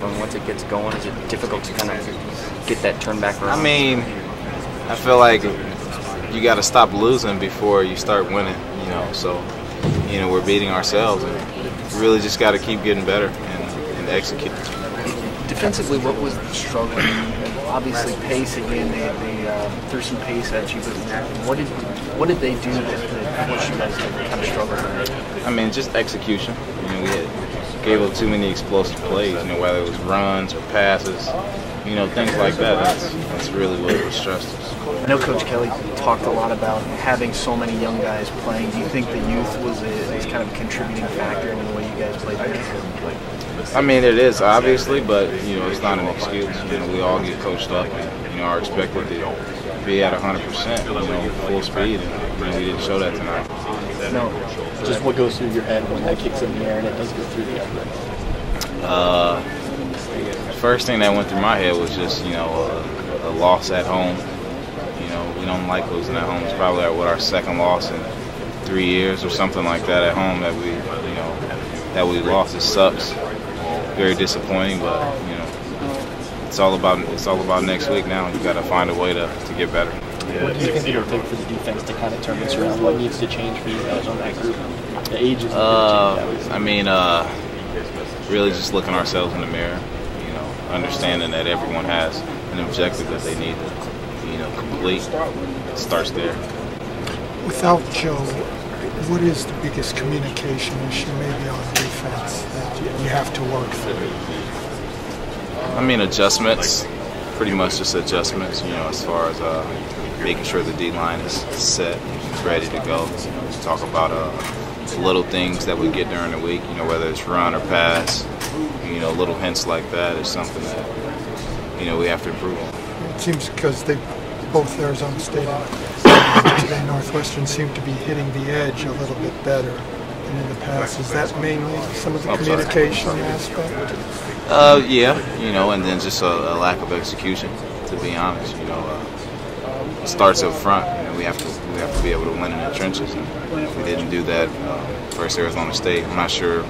Once it gets going, is it difficult to kind of get that turn back around? I mean, I feel like you got to stop losing before you start winning, you know. So, you know, we're beating ourselves, and really just got to keep getting better and execute. Defensively, what was the struggle? Obviously, pace again. They threw some pace at you, but what did they do that forced you guys to kind of struggle with? I mean, just execution. You know, we gave up too many explosive plays. You know, whether it was runs or passes, you know, things like that. That's really what stressed us. I know Coach Kelly talked a lot about having so many young guys playing. Do you think the youth was kind of a contributing factor in the way you guys played? I mean, it is obviously, but you know, it's not an excuse. You know, we all get coached up, and you know, are expected to be at 100%, you know, full speed, and you know, we didn't show that tonight. No. Just what goes through your head when that kicks in the air and it does go through the air? The first thing that went through my head was just, you know, a loss at home. You know, we don't like losing at home. It's probably our second loss in 3 years or something like that at home that we lost. It sucks. Very disappointing, but you know, it's all about next week now. You got to find a way to get better. What do you think it'll take for the defense to kind of turn this around? What needs to change for you guys on that group? The age is I mean, really just looking ourselves in the mirror. You know, understanding that everyone has an objective that they need to, you know, complete. It starts there. Without Joe, what is the biggest communication issue maybe on defense that you have to work through? I mean, adjustments. Pretty much just adjustments, you know, as far as making sure the D-line is set, ready to go. You know, talk about little things that we get during the week, you know, whether it's run or pass, you know, little hints like that is something that, you know, we have to improve on. It seems because both Arizona State and today Northwestern seem to be hitting the edge a little bit better than in the past. Is that mainly some of the communication aspect? Yeah, you know, and then just a lack of execution, to be honest. You know, it starts up front. You know, we have to be able to win in the trenches, and we didn't do that versus Arizona State. I'm not sure.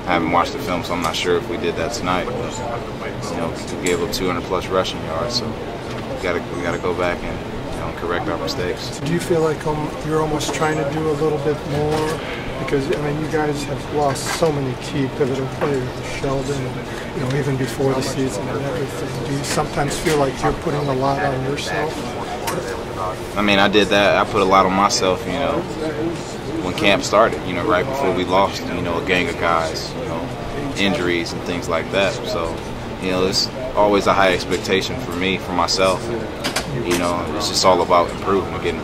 I haven't watched the film, so I'm not sure if we did that tonight. But, you know, we gave up 200+ rushing yards, so we got to go back and, you know, correct our mistakes. Do you feel like you're almost trying to do a little bit more? Because, I mean, you guys have lost so many key pivotal players, Sheldon, and, you know, even before the season and everything. Do you sometimes feel like you're putting a lot on yourself? I mean, I did that. I put a lot on myself, you know, when camp started, you know, right before we lost, you know, a gang of guys, you know, injuries and things like that. So, you know, it's always a high expectation for me, for myself. You know, it's just all about improving and getting better.